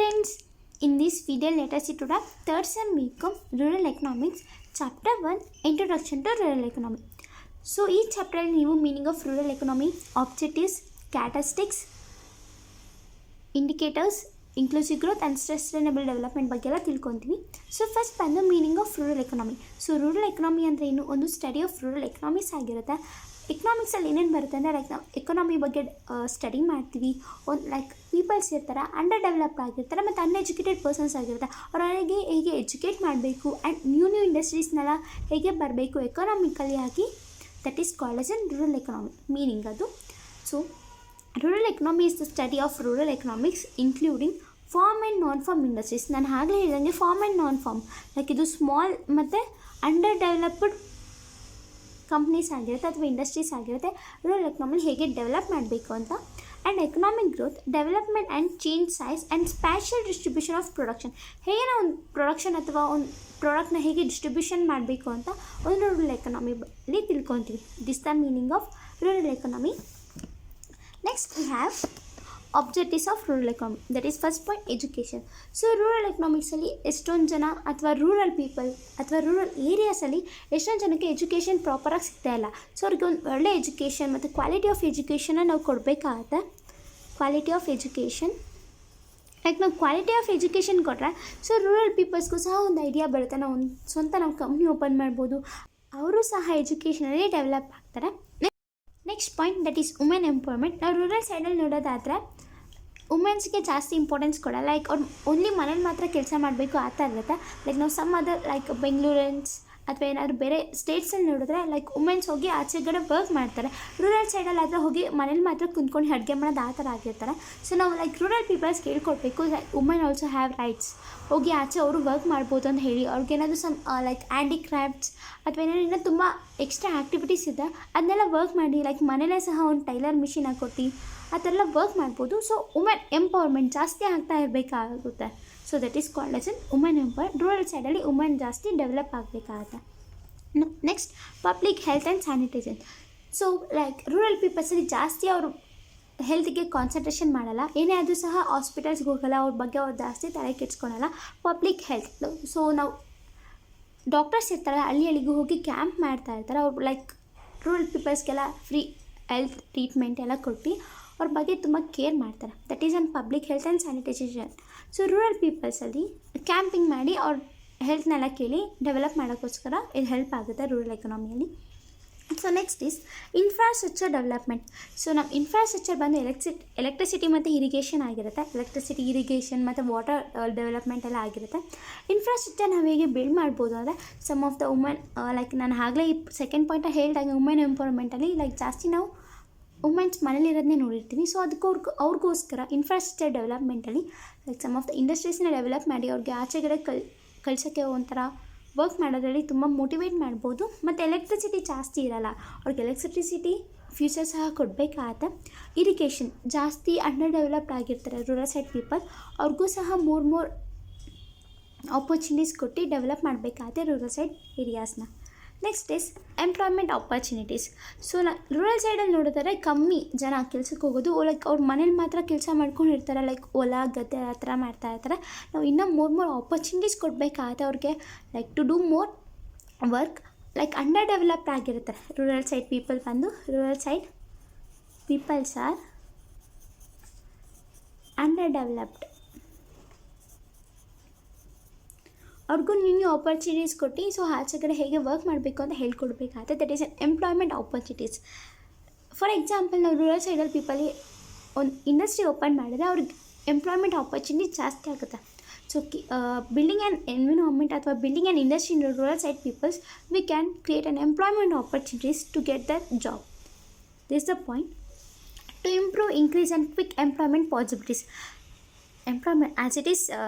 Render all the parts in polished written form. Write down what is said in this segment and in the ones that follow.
friends, in this video let us see today third sem Bcom Rural Economics chapter 1 Introduction to Rural Economy. So ಈ chapter ಅಲ್ಲಿ ನೀವು meaning of rural economy, objectives, characteristics, indicators, inclusive growth and sustainable development ಬಗ್ಗೆ ಎಲ್ಲ ತಿಳ್ಕೊಂತೀವಿ. So first ಬಂದು meaning of rural economy. So rural economy ಅಂದರೆ ಏನು, ಒಂದು study of rural economics ಆಗಿರುತ್ತೆ. ಎಕನಾಮಿಕ್ಸಲ್ಲಿ ಏನೇನು ಬರುತ್ತೆ ಅಂದರೆ ಲೈಕ್ ನಾವು ಎಕನಾಮಿ ಬಗ್ಗೆ ಸ್ಟಡಿ ಮಾಡ್ತೀವಿ. ಒಂದು ಲೈಕ್ ಪೀಪಲ್ಸ್ ಇರ್ತಾರೆ, ಅಂಡರ್ ಡೆವಲಪ್ಡ್ ಆಗಿರ್ತಾರೆ ಮತ್ತು ಅನ್ಎಜುಕೇಟೆಡ್ ಪರ್ಸನ್ಸ್ ಆಗಿರುತ್ತೆ. ಅವರಿಗೆ ಹೇಗೆ ಎಜುಕೇಟ್ ಮಾಡಬೇಕು ಆ್ಯಂಡ್ ನ್ಯೂ ಇಂಡಸ್ಟ್ರೀಸ್ನೆಲ್ಲ ಹೇಗೆ ಬರಬೇಕು ಎಕನಾಮಿಕಲಿ ಆಗಿ, that is called as an rural economy meaning ಅದು. So rural economy is the study of rural economics including farm and non farm industries. ನಾನು ಆಗಲೇ ಹೇಳಿದಂಗೆ farm and non farm, like ಇದು small ಮತ್ತು under developed companies ಆಗಿರುತ್ತೆ ಅಥವಾ industries ಆಗಿರುತ್ತೆ. Rural economy ಹೇಗೆ ಡೆವಲಪ್ ಮಾಡಬೇಕು ಅಂತ. And economic growth, development and change size and spatial distribution of production. ಹೇಗೆ ನಾವು ಒಂದು ಪ್ರೊಡಕ್ಷನ್ ಅಥವಾ ಒಂದು ಪ್ರಾಡಕ್ಟ್ನ ಹೇಗೆ ಡಿಸ್ಟ್ರಿಬ್ಯೂಷನ್ ಮಾಡಬೇಕು ಅಂತ ಒಂದು ರೂರಲ್ ಎಕನಾಮಿಲಿ ತಿಳ್ಕೊತೀವಿ. This the meaning of rural economy. Next we have objectives of rural economy, that is first point education. So rural ಎಕನಾಮಿಕ್ಸಲ್ಲಿ ಎಷ್ಟೊಂದು ಜನ ಅಥವಾ ರೂರಲ್ ಪೀಪಲ್ ಅಥವಾ ರೂರಲ್ ಏರಿಯಾಸಲ್ಲಿ ಎಷ್ಟೊಂದು ಜನಕ್ಕೆ ಎಜುಕೇಷನ್ ಪ್ರಾಪರಾಗಿ ಸಿಗ್ತಾ ಇಲ್ಲ. ಸೊ ಅವ್ರಿಗೆ ಒಂದು ಒಳ್ಳೆ ಎಜುಕೇಷನ್ ಮತ್ತು ಕ್ವಾಲಿಟಿ ಆಫ್ ಎಜುಕೇಷನ್ನ ನಾವು ಕೊಡಬೇಕಾಗತ್ತೆ. ಕ್ವಾಲಿಟಿ ಆಫ್ ಎಜುಕೇಷನ್, ಲೈಕ್ ನಾವು ಕ್ವಾಲಿಟಿ ಆಫ್ ಎಜುಕೇಷನ್ ಕೊಟ್ಟರೆ ಸೊ ರೂರಲ್ ಪೀಪಲ್ಸ್ಗೂ ಸಹ ಒಂದು ಐಡಿಯಾ ಬರುತ್ತೆ. ನಾವು ಒಂದು ಸ್ವಂತ ನಾವು ಕಂಪ್ನಿ ಓಪನ್ ಮಾಡ್ಬೋದು, ಅವರು ಸಹ ಎಜುಕೇಷನಲ್ಲಿ ಡೆವಲಪ್ ಆಗ್ತಾರೆ. Next point that is women empowerment. ನಾವು ರೂರಲ್ ಸೈಡಲ್ಲಿ ನೋಡೋದಾದರೆ ವುಮೆನ್ಸ್ಗೆ ಜಾಸ್ತಿ ಇಂಪಾರ್ಟೆನ್ಸ್ ಕೊಡಲ್ಲ. ಲೈಕ್ ಅವ್ರು ಓನ್ಲಿ ಮನೇಲಿ ಮಾತ್ರ ಕೆಲಸ ಮಾಡಬೇಕು ಆ ಥರ ಇರುತ್ತೆ. ಲೈಕ್ ನಾವು ಸಮ್ ಅದರ್ ಲೈಕ್ ಬೆಂಗಳೂರನ್ಸ್ ಅಥವಾ ಏನಾದರೂ ಬೇರೆ ಸ್ಟೇಟ್ಸಲ್ಲಿ ನೋಡಿದ್ರೆ ಲೈಕ್ ವುಮೆನ್ಸ್ ಹೋಗಿ ಆಚೆಗಡೆ ವರ್ಕ್ ಮಾಡ್ತಾರೆ. ರೂರಲ್ ಸೈಡಲ್ಲಿ ಆದರೆ ಹೋಗಿ ಮನೇಲಿ ಮಾತ್ರ ಕುಂತ್ಕೊಂಡು ಅಡುಗೆ ಮಾಡೋದು ಆ ಥರ ಆಗಿರ್ತಾರೆ. ಸೊ ನಾವು ಲೈಕ್ ರೂರಲ್ ಪೀಪಲ್ಸ್ ಕೇಳ್ಕೊಡ್ಬೇಕು, like women also have rights, ಹೋಗಿ ಆಚೆ ಅವರು ವರ್ಕ್ ಮಾಡ್ಬೋದು ಅಂತ ಹೇಳಿ. ಅವ್ರಿಗೇನಾದರೂ ಸಮ್ ಲೈಕ್ ಹ್ಯಾಂಡಿಕ್ರಾಫ್ಟ್ಸ್ ಅಥವಾ ಏನಾದರೂ ತುಂಬ ಎಕ್ಸ್ಟ್ರಾ ಆ್ಯಕ್ಟಿವಿಟೀಸ್ ಇದೆ ಅದನ್ನೆಲ್ಲ ವರ್ಕ್ ಮಾಡಿ, ಲೈಕ್ ಮನೇಲೇ ಸಹ ಒಂದು ಟೈಲರ್ ಮಿಷಿನ್ ಹಾಕೊಟ್ಟು ಆ ಥರ ಎಲ್ಲ ವರ್ಕ್ ಮಾಡ್ಬೋದು. ಸೊ ವುಮೆನ್ ಎಂಪವರ್ಮೆಂಟ್ ಜಾಸ್ತಿ ಆಗ್ತಾ ಇರಬೇಕಾಗುತ್ತೆ. So that is called as an women empower. Rural ಸೈಡಲ್ಲಿ ವುಮೆನ್ ಜಾಸ್ತಿ ಡೆವಲಪ್ ಆಗಬೇಕಾಗುತ್ತೆ. Next public health and sanitization. So like rural ಪೀಪಲ್ಸಲ್ಲಿ ಜಾಸ್ತಿ ಅವರು ಹೆಲ್ತ್ಗೆ ಕಾನ್ಸಂಟ್ರೇಷನ್ ಮಾಡಲ್ಲ, ಏನೇ ಆದರೂ ಸಹ ಹಾಸ್ಪಿಟಲ್ಸ್ಗೆ ಹೋಗಲ್ಲ, ಅವ್ರ ಬಗ್ಗೆ ಅವ್ರು ಜಾಸ್ತಿ ತಲೆ ಕೆಡ್ಸ್ಕೊಳಲ್ಲ. ಪಬ್ಲಿಕ್ ಹೆಲ್ತ್, ಸೊ ನಾವು ಡಾಕ್ಟರ್ಸ್ ಇರ್ತಾರೆ ಹಳ್ಳಿಗೂ ಹೋಗಿ ಕ್ಯಾಂಪ್ ಮಾಡ್ತಾ ಇರ್ತಾರೆ. ಅವ್ರು ಲೈಕ್ ರೂರಲ್ ಪೀಪಲ್ಸ್ಗೆಲ್ಲ ಫ್ರೀ ಹೆಲ್ತ್ ಟ್ರೀಟ್ಮೆಂಟ್ ಎಲ್ಲ ಕೊಟ್ಟು ಅವ್ರ ಬಗ್ಗೆ ತುಂಬ ಕೇರ್ ಮಾಡ್ತಾರೆ. That is on public health and sanitization. So rural ಪೀಪಲ್ಸಲ್ಲಿ ಕ್ಯಾಂಪಿಂಗ್ ಮಾಡಿ ಅವ್ರ ಹೆಲ್ತ್ನೆಲ್ಲ ಕೇಳಿ ಡೆವಲಪ್ ಮಾಡೋಕ್ಕೋಸ್ಕರ ಇದು ಹೆಲ್ಪ್ ಆಗುತ್ತೆ ರೂರಲ್ ಎಕನಾಮಿಯಲ್ಲಿ. So next is infrastructure development. So ನಮ್ಮ ಇನ್ಫ್ರಾಸ್ಟ್ರಕ್ಚರ್ ಬಂದು ಎಲೆಕ್ಟ್ರಿಸಿಟಿ ಮತ್ತು ಇರಿಗೇಷನ್ ಆಗಿರುತ್ತೆ. ಎಲೆಕ್ಟ್ರಿಸಿಟಿ, ಇರಿಗೇಷನ್ ಮತ್ತು ವಾಟರ್ ಡೆವಲಪ್ಮೆಂಟ್ ಎಲ್ಲ ಆಗಿರುತ್ತೆ. ಇನ್ಫ್ರಾಸ್ಟ್ರಕ್ಚರ್ ನಾವು ಹೇಗೆ ಬಿಲ್ಡ್ ಮಾಡ್ಬೋದು ಅಂದರೆ some of the women, like ನಾನು ಆಗಲೇ ಈ ಸೆಕೆಂಡ್ ಪಾಯಿಂಟ ಹೇಳಿದಾಗ ವುಮೆನ್ ಎಂಪವರ್ಮೆಂಟಲ್ಲಿ ಲೈಕ್ ಜಾಸ್ತಿ ನಾವು ವುಮೆನ್ಸ್ ಮನೇಲಿರೋದನ್ನೇ ನೋಡಿರ್ತೀವಿ. ಸೊ ಅದಕ್ಕೆ ಅವ್ರಿಗೋಸ್ಕರ ಇನ್ಫ್ರಾಸ್ಟ್ರಕ್ಚರ್ ಡೆವಲಪ್ಮೆಂಟಲ್ಲಿ ಲೈಕ್ ಸಮ್ ಆಫ್ ದ ಇಂಡಸ್ಟ್ರೀಸ್ನ ಡೆವಲಪ್ ಮಾಡಿ ಅವ್ರಿಗೆ ಆಚೆಗಡೆ ಕಳ್ಸೋಕ್ಕೆ ಒಂಥರ ವರ್ಕ್ ಮಾಡೋದ್ರಲ್ಲಿ ತುಂಬ ಮೋಟಿವೇಟ್ ಮಾಡ್ಬೋದು. ಮತ್ತು ಎಲೆಕ್ಟ್ರಿಸಿಟಿ ಜಾಸ್ತಿ ಇರೋಲ್ಲ, ಅವ್ರಿಗೆ ಎಲೆಕ್ಟ್ರಿಸಿಟಿ ಫ್ಯೂಚರ್ ಸಹ ಕೊಡಬೇಕಾಗತ್ತೆ. ಇರಿಗೇಷನ್, ಜಾಸ್ತಿ ಅಂಡರ್ ಡೆವಲಪ್ಡ್ ಆಗಿರ್ತಾರೆ ರೂರಲ್ ಸೈಡ್ ಪೀಪಲ್, ಅವ್ರಿಗೂ ಸಹ ಮೋರ್ ಆಪರ್ಚುನಿಟೀಸ್ ಕೊಟ್ಟು ಡೆವಲಪ್ ಮಾಡಬೇಕಾಗತ್ತೆ ರೂರಲ್ ಸೈಡ್ ಏರಿಯಾಸ್ನ. Next is employment opportunities. So rural ಸೈಡಲ್ಲಿ ನೋಡಿದ್ರೆ ಕಮ್ಮಿ ಜನ ಕೆಲ್ಸಕ್ಕೆ ಹೋಗೋದು, ಲೈಕ್ ಅವ್ರ ಮನೇಲಿ ಮಾತ್ರ ಕೆಲಸ ಮಾಡ್ಕೊಂಡಿರ್ತಾರೆ, ಲೈಕ್ ಹೊಲ ಗದ್ದೆ ಆ ಥರ ಮಾಡ್ತಾ ಇರ್ತಾರೆ. ನಾವು ಇನ್ನೂ ಮೋರ್ ಆಪರ್ಚುನಿಟೀಸ್ ಕೊಡಬೇಕಾಗತ್ತೆ ಅವ್ರಿಗೆ, like to do more work. Like under developed ಆಗಿರುತ್ತೆ ರೂರಲ್ ಸೈಡ್ ಪೀಪಲ್ ಬಂದು. Rural side peoples are under developed. ಅವ್ರಿಗೂ ನ್ಯೂ ಆಪರ್ಚುನಿಟೀಸ್ ಕೊಟ್ಟು ಸೊ ಆಚೆ ಕಡೆ ಹೇಗೆ ವರ್ಕ್ ಮಾಡಬೇಕು ಅಂತ ಹೇಳ್ಕೊಡ್ಬೇಕಾಗುತ್ತೆ. That is an employment opportunities. For example ನಾವು ರೂರಲ್ ಸೈಡಲ್ಲಿ ಪೀಪಲಿ ಒಂದು ಇಂಡಸ್ಟ್ರಿ ಓಪನ್ ಮಾಡಿದ್ರೆ ಅವ್ರಿಗೆ ಎಂಪ್ಲಾಯ್ಮೆಂಟ್ ಆಪರ್ಚುನಿಟಿ ಜಾಸ್ತಿ ಆಗುತ್ತೆ. ಸೊ ಬಿಲ್ಡಿಂಗ್ ಆ್ಯಂಡ್ ಎನ್ವಿರಾನ್ಮೆಂಟ್ ಅಥವಾ building and industry in rural side peoples we can create an employment opportunities to get that job. This the point to improve, increase and quick employment possibilities. Employment as it is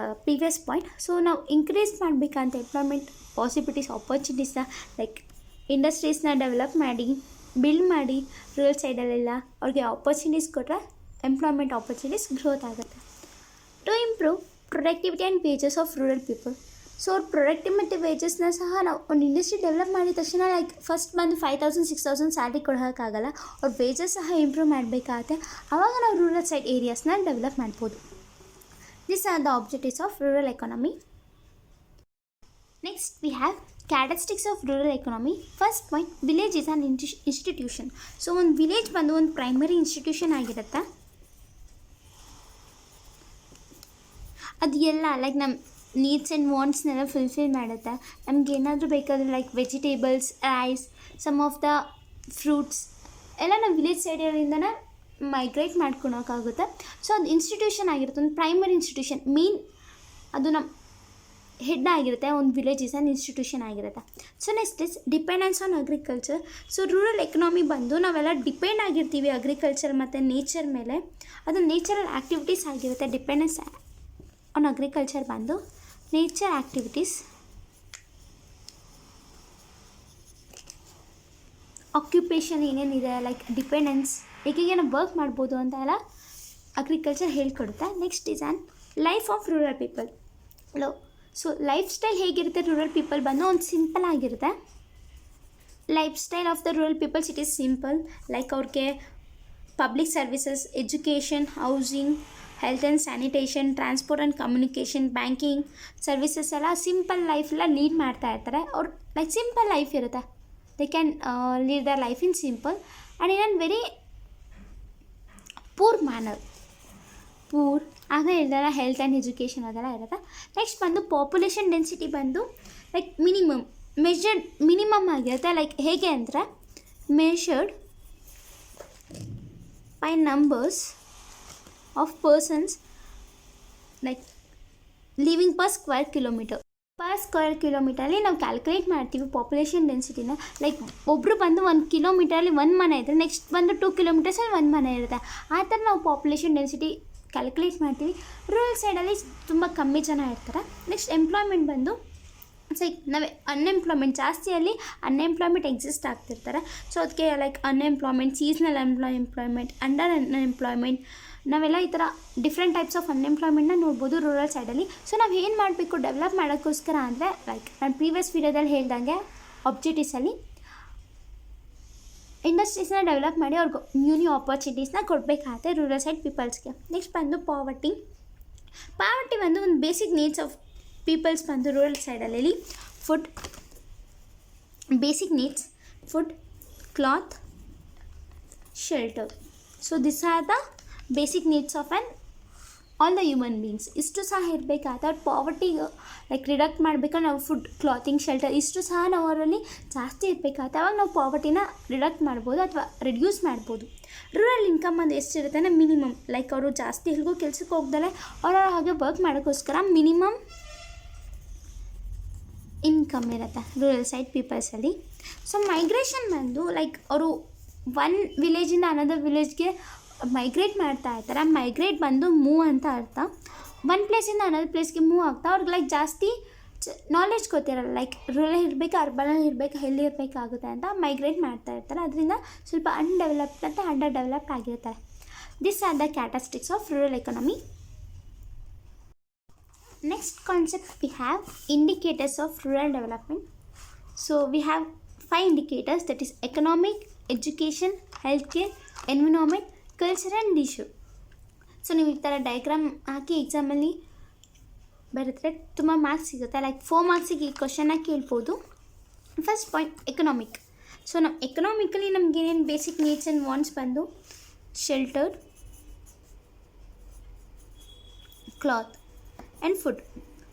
previous point. So ನಾವು increase ಮಾಡಬೇಕಂತ employment possibilities ಆಪರ್ಚುನಿಟೀಸ್ನ like ಇಂಡಸ್ಟ್ರೀಸ್ನ develop ಮಾಡಿ build ಮಾಡಿ rural ಸೈಡಲ್ಲೆಲ್ಲ ಅವ್ರಿಗೆ opportunities ಕೊಟ್ಟರೆ employment opportunities growth ಆಗುತ್ತೆ. To improve productivity and wages of rural people. So ಅವ್ರ ಪ್ರೊಡಕ್ಟಿವ್ ಮತ್ತು ವೇಜಸ್ನ ಸಹ ನಾವು ಒಂದು ಇಂಡಸ್ಟ್ರಿ ಡೆವಲಪ್ ಮಾಡಿದ ತಕ್ಷಣ ಲೈಕ್ ಫಸ್ಟ್ ಬಂದು 5,000 6,000 ಸ್ಯಾಲ್ರಿ ಕೊಡೋಕ್ಕಾಗಲ್ಲ. ಅವ್ರ ವೇಜಸ್ ಸಹ ಇಂಪ್ರೂವ್ ಮಾಡಬೇಕಾಗತ್ತೆ. ಆವಾಗ ನಾವು ರೂರಲ್ ಸೈಡ್ ಏರಿಯಾಸ್ನ ಡೆವಲಪ್ ಮಾಡ್ಬೋದು. These are the objectives of rural economy. Next we have characteristics of rural economy. First point, village is an institution. So ಒಂದು ವಿಲೇಜ್ ಬಂದು ಒಂದು ಪ್ರೈಮರಿ ಇನ್ಸ್ಟಿಟ್ಯೂಷನ್ ಆಗಿರುತ್ತೆ. ಅದು ಎಲ್ಲ ಲೈಕ್ ನಮ್ಮ ನೀಡ್ಸ್ ಆ್ಯಂಡ್ ವಾಂಟ್ಸ್ನೆಲ್ಲ ಫುಲ್ಫಿಲ್ ಮಾಡುತ್ತೆ. ನಮ್ಗೆ ಏನಾದರೂ ಬೇಕಾದರೆ like vegetables, rice, some of the fruits ಎಲ್ಲ ನಾವು ವಿಲೇಜ್ ಸೈಡಿಂದನೇ ಮೈಗ್ರೇಟ್ ಮಾಡ್ಕೊಳೋಕ್ಕಾಗುತ್ತೆ. ಸೊ ಅದು ಇನ್ಸ್ಟಿಟ್ಯೂಷನ್ ಆಗಿರುತ್ತೆ, ಒಂದು ಪ್ರೈಮರಿ ಇನ್ಸ್ಟಿಟ್ಯೂಷನ್. ಮೇನ್ ಅದು ನಮ್ಮ ಹೆಡ್ ಆಗಿರುತ್ತೆ. ಒಂದು ವಿಲೇಜ್ ಇಸ್ ಆನ್ ಇನ್ಸ್ಟಿಟ್ಯೂಷನ್ ಆಗಿರುತ್ತೆ. So next is dependence on agriculture. So rural economy ಬಂದು ನಾವೆಲ್ಲ ಡಿಪೆಂಡ್ ಆಗಿರ್ತೀವಿ ಅಗ್ರಿಕಲ್ಚರ್ ಮತ್ತು ನೇಚರ್ ಮೇಲೆ. ಅದು ನೇಚರಲ್ ಆ್ಯಕ್ಟಿವಿಟೀಸ್ ಆಗಿರುತ್ತೆ. ಡಿಪೆಂಡೆನ್ಸ್ ಆನ್ ಅಗ್ರಿಕಲ್ಚರ್ ಬಂದು ನೇಚರ್ ಆ್ಯಕ್ಟಿವಿಟೀಸ್, ಆಕ್ಯುಪೇಷನ್ ಏನೇನಿದೆ ಲೈಕ್ ಡಿಪೆಂಡೆನ್ಸ್, ಹೇಗೆ ನಾವು ವರ್ಕ್ ಮಾಡ್ಬೋದು ಅಂತ ಎಲ್ಲ ಅಗ್ರಿಕಲ್ಚರ್ ಹೇಳ್ಕೊಡುತ್ತೆ. Next is on life of rural people. So life style ಹೇಗಿರುತ್ತೆ ರೂರಲ್ ಪೀಪಲ್ ಬಂದು ಒಂದು ಸಿಂಪಲ್ ಆಗಿರುತ್ತೆ. Life style of the rural people's it is simple. Like ಅವ್ರಿಗೆ public services, education, housing, health and sanitation, transport and communication, banking services ಎಲ್ಲ simple ಲೈಫೆಲ್ಲ lead ಮಾಡ್ತಾ ಇರ್ತಾರೆ. ಅವ್ರು ಲೈಕ್ ಸಿಂಪಲ್ ಲೈಫ್ ಇರುತ್ತೆ. They can lead the life in simple and in an very poor manner. Poor ಆಗ ಇಲ್ದಲ್ಲ health and education ಅದೆಲ್ಲ ಇರುತ್ತೆ. ನೆಕ್ಸ್ಟ್ ಬಂದು ಪಾಪ್ಯುಲೇಷನ್ ಡೆನ್ಸಿಟಿ ಬಂದು ಲೈಕ್ ಮಿನಿಮಮ್ ಆಗಿರುತ್ತೆ. ಲೈಕ್ ಹೇಗೆ ಅಂದರೆ measured by numbers of persons like living per square kilometre. Per square ಕಿಲೋಮೀಟರಲ್ಲಿ ನಾವು ಕ್ಯಾಲ್ಕುಲೇಟ್ ಮಾಡ್ತೀವಿ ಪಾಪ್ಯುಲೇಷನ್ ಡೆನ್ಸಿಟಿನ. ಲೈಕ್ ಒಬ್ಬರು ಬಂದು 1 ಕಿಲೋಮೀಟರಲ್ಲಿ 1 ಮನೆ ಇದ್ದರೆ ನೆಕ್ಸ್ಟ್ ಬಂದು 2 ಕಿಲೋಮೀಟರ್ಸಲ್ಲಿ 1 ಮನೆ ಇರುತ್ತೆ. ಆ ಥರ ನಾವು ಪಾಪ್ಯುಲೇಷನ್ ಡೆನ್ಸಿಟಿ ಕ್ಯಾಲ್ಕುಲೇಟ್ ಮಾಡ್ತೀವಿ. ರೂರಲ್ ಸೈಡಲ್ಲಿ ತುಂಬ ಕಮ್ಮಿ ಜನ ಇರ್ತಾರೆ. ನೆಕ್ಸ್ಟ್ ಎಂಪ್ಲಾಯ್ಮೆಂಟ್ ಬಂದು ನಾವೇ ಅನ್ಎಂಪ್ಲಾಯ್ಮೆಂಟ್ ಜಾಸ್ತಿಯಲ್ಲಿ ಅನ್ಎಂಪ್ಲಾಯ್ಮೆಂಟ್ ಎಕ್ಸಿಸ್ಟ್ ಆಗ್ತಿರ್ತಾರೆ. ಸೊ ಅದಕ್ಕೆ like unemployment, seasonal employment, under unemployment, ನಾವೆಲ್ಲ ಈ ಥರ ಡಿಫ್ರೆಂಟ್ ಟೈಪ್ಸ್ ಆಫ್ ಅನ್ಎಂಪ್ಲಾಯ್ಮೆಂಟ್ನ ನೋಡ್ಬೋದು ರೂರಲ್ ಸೈಡಲ್ಲಿ. ಸೊ ನಾವು ಏನು ಮಾಡಬೇಕು ಡೆವಲಪ್ ಮಾಡೋಕ್ಕೋಸ್ಕರ ಅಂದರೆ ಲೈಕ್ ನಾನು ಪ್ರೀವಿಯಸ್ ವೀಡಿಯೋದಲ್ಲಿ ಹೇಳ್ದಂಗೆ ಆಬ್ಜೆಕ್ಟಿವ್ಸಲ್ಲಿ ಇಂಡಸ್ಟ್ರೀಸ್ನ ಡೆವಲಪ್ ಮಾಡಿ ಅವ್ರಿಗೆ ನ್ಯೂ ಆಪರ್ಚುನಿಟೀಸ್ನ ಕೊಡಬೇಕಾಗುತ್ತೆ ರೂರಲ್ ಸೈಡ್ ಪೀಪಲ್ಸ್ಗೆ. ನೆಕ್ಸ್ಟ್ ಬಂದು ಪಾವರ್ಟಿ ಬಂದು ಒಂದು ಬೇಸಿಕ್ ನೀಡ್ಸ್ ಆಫ್ ಪೀಪಲ್ಸ್ ಬಂದು ರೂರಲ್ ಸೈಡಲ್ಲಿ food, basic needs food, cloth, shelter. So this are the basic needs of all the human beings. ಇಷ್ಟು ಸಹ ಇರಬೇಕಾಗುತ್ತೆ. ಅವ್ರು ಪಾವರ್ಟಿಗೆ ಲೈಕ್ ರಿಡಕ್ಟ್ ಮಾಡಬೇಕಾದ್ರೆ ನಾವು ಫುಡ್, ಕ್ಲಾತಿಂಗ್, ಶೆಲ್ಟರ್ ಇಷ್ಟು ಸಹ ನಾವು ಅವರಲ್ಲಿ ಜಾಸ್ತಿ ಇರಬೇಕಾಗುತ್ತೆ. ಅವಾಗ ನಾವು ಪಾವರ್ಟಿನ ರಿಡಕ್ಟ್ ಮಾಡ್ಬೋದು ಅಥವಾ ರಿಡ್ಯೂಸ್ ಮಾಡ್ಬೋದು. ರೂರಲ್ ಇನ್ಕಮ್ ಒಂದು ಎಷ್ಟಿರುತ್ತೆ ಅಂದರೆ ಮಿನಿಮಮ್ ಲೈಕ್ ಅವರು ಜಾಸ್ತಿ ಎಲ್ಗೂ ಕೆಲಸಕ್ಕೆ ಹೋಗ್ದಲೆ ಅವ್ರ ಹಾಗೆ ವರ್ಕ್ ಮಾಡೋಕ್ಕೋಸ್ಕರ ಮಿನಿಮಮ್ ಇನ್ಕಮ್ ಇರುತ್ತೆ ರೂರಲ್ ಸೈಡ್ ಪೀಪಲ್ಸಲ್ಲಿ. ಸೊ ಮೈಗ್ರೇಷನ್ ಬಂದು ಲೈಕ್ ಅವರು ಒನ್ ವಿಲೇಜಿಂದ ಅನದರ್ ವಿಲೇಜ್ಗೆ ಮೈಗ್ರೇಟ್ ಮಾಡ್ತಾ ಇರ್ತಾರೆ. ಮೈಗ್ರೇಟ್ ಬಂದು ಮೂವ್ ಅಂತ ಅರ್ಥ. ಒನ್ ಪ್ಲೇಸಿಂದ ಅನದರ್ ಪ್ಲೇಸ್ಗೆ ಮೂವ್ ಆಗ್ತಾ ಅವ್ರಿಗೆ ಲೈಕ್ ಜಾಸ್ತಿ ನಾಲೆಜ್ ಗೊತ್ತಿರಲ್ಲ. ಲೈಕ್ ರೂರಲ್ ಇರಬೇಕು, ಅರ್ಬನಲ್ಲಿ ಇರಬೇಕು, ಎಲ್ಲಿ ಇರಬೇಕಾಗುತ್ತೆ ಅಂತ ಮೈಗ್ರೇಟ್ ಮಾಡ್ತಾ ಇರ್ತಾರೆ. ಅದರಿಂದ ಸ್ವಲ್ಪ ಅನ್ಡೆವಲಪ್ಡ್ ಮತ್ತು ಅಂಡರ್ ಡೆವಲಪ್ಡ್ ಆಗಿರ್ತಾರೆ. This are the characteristics of rural economy. Next concept we have indicators of rural development. So we have 5 indicators, that is economic, education, healthcare, environment, culture and leisure. So ನೀವು ಈ ಥರ diagram ಹಾಕಿ ಎಕ್ಸಾಮಲ್ಲಿ ಬರೆದ್ರೆ ತುಂಬ marks ಸಿಗುತ್ತೆ. Like 4 ಮಾರ್ಕ್ಸಿಗೆ ಈ ಕ್ವಶನ್ನ ಕೇಳ್ಬೋದು. First point economic. So ನಮ್ಮ ಎಕನಾಮಿಕಲಿ ನಮ್ಗೆ ಏನೇನು ಬೇಸಿಕ್ ನೀಡ್ಸ್ ಆ್ಯಂಡ್ ವಾಂಟ್ಸ್ ಬಂದು shelter, cloth and food.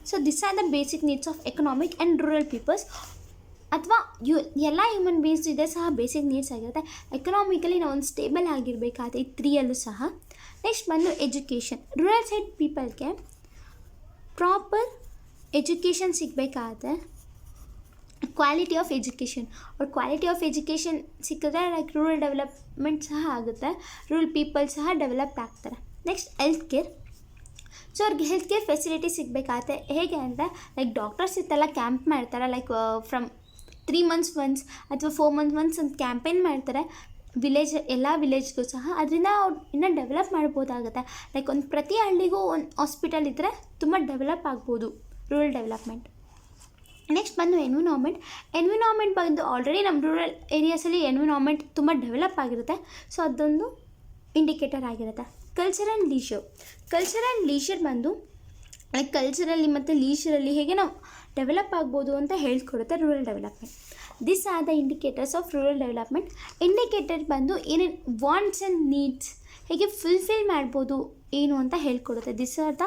So these are the basic needs of economic and rural peoples. ಅಥವಾ ಎಲ್ಲ ಹ್ಯೂಮನ್ ಬೀಯಿಂಗ್ಸ್ ಇದೆ ಸಹ ಬೇಸಿಕ್ ನೀಡ್ಸ್ ಆಗಿರುತ್ತೆ. ಎಕನಾಮಿಕಲಿ ನಾವು ಒಂದು ಸ್ಟೇಬಲ್ ಆಗಿರಬೇಕಾಗುತ್ತೆ ಈ 3ಯಲ್ಲೂ ಸಹ. ನೆಕ್ಸ್ಟ್ ಬಂದು ಎಜುಕೇಷನ್. ರೂರಲ್ ಸೈಡ್ ಪೀಪಲ್ಗೆ ಪ್ರಾಪರ್ ಎಜುಕೇಷನ್ ಸಿಗಬೇಕಾಗುತ್ತೆ. ಕ್ವಾಲಿಟಿ ಆಫ್ ಎಜುಕೇಷನ್, ಅವ್ರ ಕ್ವಾಲಿಟಿ ಆಫ್ ಎಜುಕೇಷನ್ ಸಿಕ್ಕಿದ್ರೆ ಲೈಕ್ ರೂರಲ್ ಡೆವಲಪ್ಮೆಂಟ್ ಸಹ ಆಗುತ್ತೆ, ರೂರಲ್ ಪೀಪಲ್ ಸಹ ಡೆವಲಪ್ ಆಗ್ತಾರೆ. Next health care. ಸೊ ಅವ್ರಿಗೆ ಹೆಲ್ತ್ ಕೇರ್ ಫೆಸಿಲಿಟಿ ಸಿಗಬೇಕಾಗತ್ತೆ. ಹೇಗೆ ಅಂದರೆ ಲೈಕ್ ಡಾಕ್ಟರ್ಸ್ ಇತ್ತೆಲ್ಲ ಕ್ಯಾಂಪ್ ಮಾಡ್ತಾರೆ. ಲೈಕ್ ಫ್ರಮ್ 3 months ಒನ್ಸ್ ಅಥವಾ 4 months ಒನ್ಸ್ ಅಂತ ಕ್ಯಾಂಪೇನ್ ಮಾಡ್ತಾರೆ ಎಲ್ಲ ವಿಲೇಜ್ಗೂ ಸಹ. ಅದರಿಂದ ಅವ್ರು ಇನ್ನೂ ಡೆವಲಪ್ ಮಾಡ್ಬೋದಾಗುತ್ತೆ. ಲೈಕ್ ಒಂದು ಪ್ರತಿ ಹಳ್ಳಿಗೂ ಒಂದು ಹಾಸ್ಪಿಟಲ್ ಇದ್ದರೆ ತುಂಬ ಡೆವಲಪ್ ಆಗ್ಬೋದು ರೂರಲ್ ಡೆವಲಪ್ಮೆಂಟ್. ನೆಕ್ಸ್ಟ್ ಬಂದು ಎನ್ವಿರಾನ್ಮೆಂಟ್ ಬಂದು ಆಲ್ರೆಡಿ ನಮ್ಮ ರೂರಲ್ ಏರಿಯಾಸಲ್ಲಿ ಎನ್ವಿರಾನ್ಮೆಂಟ್ ತುಂಬ ಡೆವಲಪ್ ಆಗಿರುತ್ತೆ. ಸೊ ಅದೊಂದು ಇಂಡಿಕೇಟರ್ ಆಗಿರುತ್ತೆ. ಕಲ್ಚರ್ ಆ್ಯಂಡ್ ಲೀಷರ್ ಬಂದು ಲೈಕ್ ಕಲ್ಚರಲ್ಲಿ ಮತ್ತು ಲೀಶರಲ್ಲಿ ಹೇಗೆ ನಾವು ಡೆವಲಪ್ ಆಗ್ಬೋದು ಅಂತ ಹೇಳ್ಕೊಡುತ್ತೆ rural development. This are the indicators of rural development. Indicator ಬಂದು ಏನೇನು ವಾಂಟ್ಸ್ ಆ್ಯಂಡ್ ನೀಡ್ಸ್ ಹೇಗೆ ಫುಲ್ಫಿಲ್ ಮಾಡ್ಬೋದು ಏನು ಅಂತ ಹೇಳ್ಕೊಡುತ್ತೆ. This are the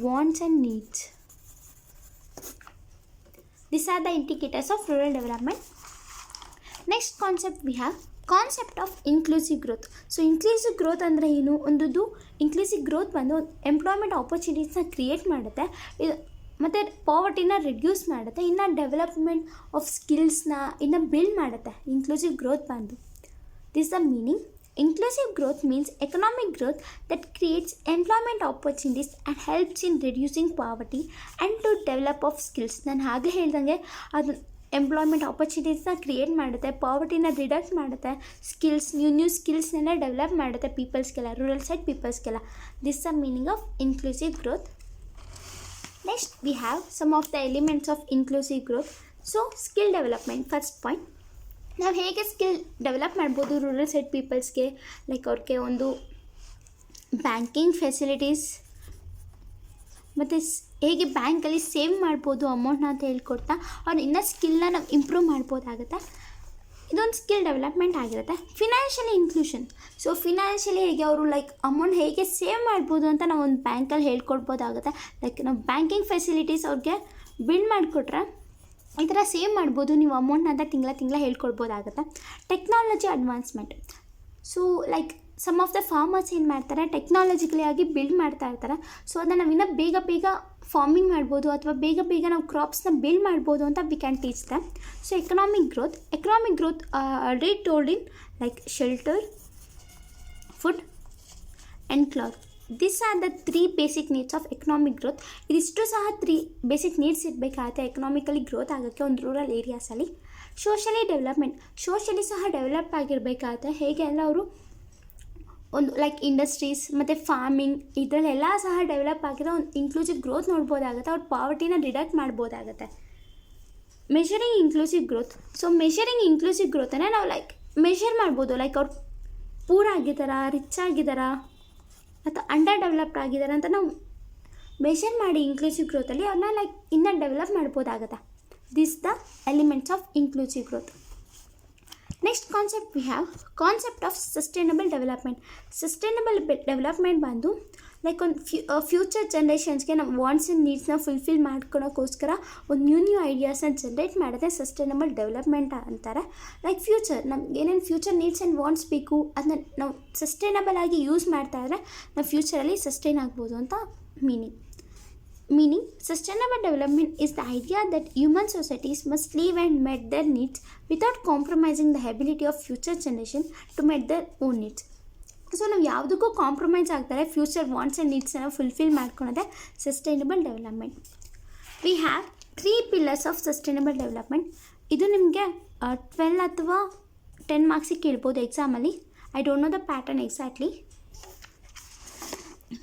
wants and needs. These are the indicators of rural development. Next concept we have concept of inclusive growth. So inclusive growth ಅಂದರೆ ಏನು? ಒಂದದ್ದು inclusive growth ಬಂದು ಎಂಪ್ಲಾಯ್ಮೆಂಟ್ ಆಪರ್ಚುನಿಟೀಸ್ನ ಕ್ರಿಯೇಟ್ ಮಾಡುತ್ತೆ, ಮತ್ತು ಪಾವರ್ಟಿನ ರಿಡ್ಯೂಸ್ ಮಾಡುತ್ತೆ, ಇನ್ನು ಡೆವಲಪ್ಮೆಂಟ್ ಆಫ್ ಸ್ಕಿಲ್ಸ್ನ ಇನ್ನು build ಮಾಡುತ್ತೆ. Inclusive growth ಬಂದು this the meaning. Inclusive growth means economic growth that creates employment opportunities and helps in reducing poverty and to develop of skills. ನಾನು ಹಾಗೆ ಹೇಳ್ದಂಗೆ ಅದು ಎಂಪ್ಲಾಯ್ಮೆಂಟ್ ಆಪರ್ಚುನಿಟೀಸ್ನ ಕ್ರಿಯೇಟ್ ಮಾಡುತ್ತೆ, ಪಾವರ್ಟಿನ ರಿಡಕ್ಟ್ ಮಾಡುತ್ತೆ, ನ್ಯೂ ಸ್ಕಿಲ್ಸ್ನೆಲ್ಲ ಡೆವಲಪ್ ಮಾಡುತ್ತೆ ಪೀಪಲ್ಸ್ಗೆಲ್ಲ, ರೂರಲ್ ಸೈಡ್ ಪೀಪಲ್ಸ್ಗೆಲ್ಲ. This the meaning of inclusive growth. Next we have some of the elements of inclusive growth. So skill development first point. ನಾವು ಹೇಗೆ ಸ್ಕಿಲ್ ಡೆವಲಪ್ ಮಾಡ್ಬೋದು ರೂರಲ್ ಸೈಡ್ ಪೀಪಲ್ಸ್ಗೆ? ಲೈಕ್ ಅವ್ರಿಗೆ ಒಂದು ಬ್ಯಾಂಕಿಂಗ್ ಫೆಸಿಲಿಟೀಸ್ ಮತ್ತು ಹೇಗೆ ಬ್ಯಾಂಕಲ್ಲಿ ಸೇವ್ ಮಾಡ್ಬೋದು ಅಮೌಂಟ್ನ ಅಂತ ಹೇಳ್ಕೊಡ್ತಾ ಅವ್ರು ಇನ್ನೂ ಸ್ಕಿಲ್ನ ನಾವು ಇಂಪ್ರೂವ್ ಮಾಡ್ಬೋದಾಗುತ್ತೆ. ಇದೊಂದು ಸ್ಕಿಲ್ ಡೆವಲಪ್ಮೆಂಟ್ ಆಗಿರುತ್ತೆ. Financially inclusion. ಸೊ ಫಿನಾನ್ಷಿಯಲಿ ಹೇಗೆ ಅವರು ಲೈಕ್ ಅಮೌಂಟ್ ಹೇಗೆ ಸೇವ್ ಮಾಡ್ಬೋದು ಅಂತ ನಾವು ಒಂದು ಬ್ಯಾಂಕಲ್ಲಿ ಹೇಳ್ಕೊಡ್ಬೋದಾಗುತ್ತೆ. ಲೈಕ್ ನಾವು ಬ್ಯಾಂಕಿಂಗ್ ಫೆಸಿಲಿಟೀಸ್ ಅವ್ರಿಗೆ ಬಿಲ್ಡ್ ಮಾಡಿಕೊಟ್ರೆ ಈ ಥರ ಸೇವ್ ಮಾಡ್ಬೋದು ನೀವು ಅಮೌಂಟ್ನ ಅಂತ ತಿಂಗಳ ಹೇಳ್ಕೊಡ್ಬೋದಾಗುತ್ತೆ. Technology advancement. So like some of the farmers ಏನು ಮಾಡ್ತಾರೆ, ಟೆಕ್ನಾಲಜಿಕಲಿ ಆಗಿ ಬಿಲ್ಡ್ ಮಾಡ್ತಾ ಇರ್ತಾರೆ. ಸೊ ಅದನ್ನು ನಾವು ಇನ್ನೂ ಬೇಗ ಫಾರ್ಮಿಂಗ್ ಮಾಡ್ಬೋದು ಅಥವಾ ಬೇಗ ನಾವು ಕ್ರಾಪ್ಸ್ನ ಬಿಲ್ಡ್ ಮಾಡ್ಬೋದು ಅಂತ we can teach them. So economic growth already told in like shelter, food and cloth. This are the 3 basic needs of economic growth. ಇದಿಷ್ಟು ಸಹ 3 ಬೇಸಿಕ್ ನೀಡ್ಸ್ ಇರಬೇಕಾಗುತ್ತೆ ಎಕನಾಮಿಕಲಿ ಗ್ರೋತ್ ಆಗೋಕ್ಕೆ ಒಂದು ರೂರಲ್ ಏರಿಯಾಸಲ್ಲಿ. Socially development. ಸೋಷಲಿ ಸಹ develop ಆಗಿರಬೇಕಾಗುತ್ತೆ. ಹೇಗೆ ಅಂದರೆ ಅವರು ಒಂದು ಲೈಕ್ ಇಂಡಸ್ಟ್ರೀಸ್ ಮತ್ತು ಫಾರ್ಮಿಂಗ್ ಇದರಲ್ಲೆಲ್ಲ ಸಹ ಡೆವಲಪ್ ಆಗಿರೋ ಒಂದು ಇನ್ಕ್ಲೂಸಿವ್ ಗ್ರೋತ್ ನೋಡ್ಬೋದಾಗುತ್ತೆ. ಅವ್ರ ಪಾವರ್ಟಿನ ಡಿಡಕ್ಟ್ ಮಾಡ್ಬೋದಾಗುತ್ತೆ. Measuring inclusive growth. So measuring inclusive ಗ್ರೋತನ್ನು ನಾವು ಲೈಕ್ ಮೆಷರ್ ಮಾಡ್ಬೋದು. ಲೈಕ್ ಅವ್ರು ಪೂರ್ ಆಗಿದ್ದಾರಾ, ರಿಚ್ ಆಗಿದ್ದಾರಾ ಅಥವಾ ಅಂಡರ್ ಡೆವಲಪ್ಡ್ ಆಗಿದ್ದಾರೆ ಅಂತ ನಾವು ಮೆಷರ್ ಮಾಡಿ ಇನ್ಕ್ಲೂಸಿವ್ ಗ್ರೋತಲ್ಲಿ ಅವ್ರನ್ನ ಲೈಕ್ ಇನ್ನೂ ಡೆವಲಪ್ ಮಾಡ್ಬೋದಾಗುತ್ತೆ. This the elements of inclusive growth. Next concept we have concept of sustainable development. Sustainable development ಬಂದು ಲೈಕ್ ಒಂದು ಫ್ಯೂಚರ್ ಜನ್ರೇಷನ್ಸ್ಗೆ ನಮ್ಮ ವಾಂಟ್ಸ್ ಆ್ಯಂಡ್ ನೀಡ್ಸ್ನ ಫುಲ್ಫಿಲ್ ಮಾಡ್ಕೊಳೋಕ್ಕೋಸ್ಕರ ಒಂದು ನ್ಯೂ ಐಡಿಯಾಸ್ನ ಜನ್ರೇಟ್ ಮಾಡಿದ್ರೆ ಸಸ್ಟೈನಬಲ್ ಡೆವಲಪ್ಮೆಂಟ್ ಅಂತಾರೆ. ಲೈಕ್ ಫ್ಯೂಚರ್ ನಮ್ಗೆ ಏನೇನು ಫ್ಯೂಚರ್ ನೀಡ್ಸ್ ಆ್ಯಂಡ್ ವಾಂಟ್ಸ್ ಬೇಕು ಅದನ್ನ ನಾವು ಸಸ್ಟೈನಬಲ್ ಆಗಿ ಯೂಸ್ ಮಾಡ್ತಾ ಇದ್ದರೆ ನಾವು ಫ್ಯೂಚರಲ್ಲಿ ಸಸ್ಟೈನ್ ಆಗ್ಬೋದು ಅಂತ meaning sustainable development is the idea that human societies must live and meet their needs without compromising the ability of future generation to meet their own needs. So ನಾವು ಯಾವುದಕ್ಕೂ compromise ಆಗ್ತಾರೆ future wants and ನೀಡ್ಸನ್ನು fulfil ಮಾಡ್ಕೊಳೋದೆ sustainable development. We have 3 pillars of sustainable development. ಇದು ನಿಮಗೆ 12 ಅಥವಾ 10 ಮಾರ್ಕ್ಸಿಗೆ ಕೇಳ್ಬೋದು ಎಕ್ಸಾಮಲ್ಲಿ. I don't know the pattern exactly.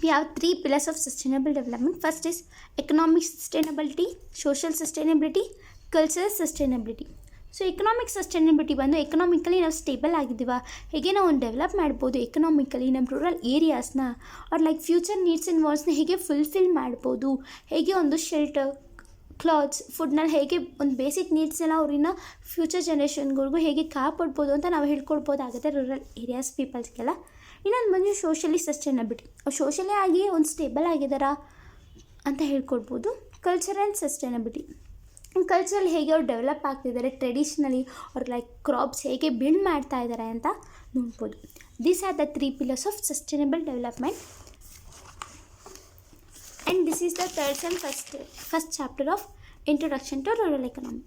We have 3 pillars of sustainable development. First is economic sustainability, social sustainability, cultural sustainability. So economic sustainability ಬಂದು economically ನಾವು stable ಆಗಿದ್ದೀವ, ಹೇಗೆ ನಾವು ಒಂದು ಡೆವಲಪ್ ಮಾಡ್ಬೋದು ಎಕನಾಮಿಕಲಿ ನಮ್ಮ ರೂರಲ್ ಏರಿಯಾಸ್ನ, ಅವ್ರ ಲೈಕ್ ಫ್ಯೂಚರ್ ನೀಡ್ಸ್ ಆ್ಯಂಡ್ ವಾಂಟ್ಸ್ನ ಹೇಗೆ fulfil ಮಾಡ್ಬೋದು, ಹೇಗೆ ಒಂದು ಶೆಲ್ಟರ್, ಕ್ಲಾತ್ಸ್, ಫುಡ್ನಲ್ಲಿ ಹೇಗೆ ಒಂದು ಬೇಸಿಕ್ ನೀಡ್ಸ್ನೆಲ್ಲ ಅವ್ರನ್ನ ಫ್ಯೂಚರ್ ಜನ್ರೇಷನ್ಗಳಿಗೂ ಹೇಗೆ ಕಾಪಾಡ್ಬೋದು ಅಂತ ನಾವು ಹೇಳ್ಕೊಡ್ಬೋದಾಗುತ್ತೆ ರೂರಲ್ ಏರಿಯಾಸ್ ಪೀಪಲ್ಸ್ಗೆಲ್ಲ. ಇನ್ನೊಂದು ಬಂದು ಸೋಷಲಿ ಸಸ್ಟೈನಬಿಲಿಟಿ. ಅವ್ರು ಸೋಷಲಿ ಆಗಿ ಒಂದು ಸ್ಟೇಬಲ್ ಆಗಿದ್ದಾರಾ ಅಂತ ಹೇಳ್ಕೊಡ್ಬೋದು. Cultural sustainability. ಕಲ್ಚರಲ್ಲಿ ಹೇಗೆ ಅವ್ರು ಡೆವಲಪ್ ಆಗ್ತಿದ್ದಾರೆ, ಟ್ರೆಡಿಷ್ನಲಿ ಅವ್ರು ಲೈಕ್ ಕ್ರಾಪ್ಸ್ ಹೇಗೆ ಬಿಲ್ಡ್ ಮಾಡ್ತಾ ಇದ್ದಾರೆ ಅಂತ ನೋಡ್ಬೋದು. These are the 3 pillars of sustainable development. And this is the third and first chapter of introduction to rural economy.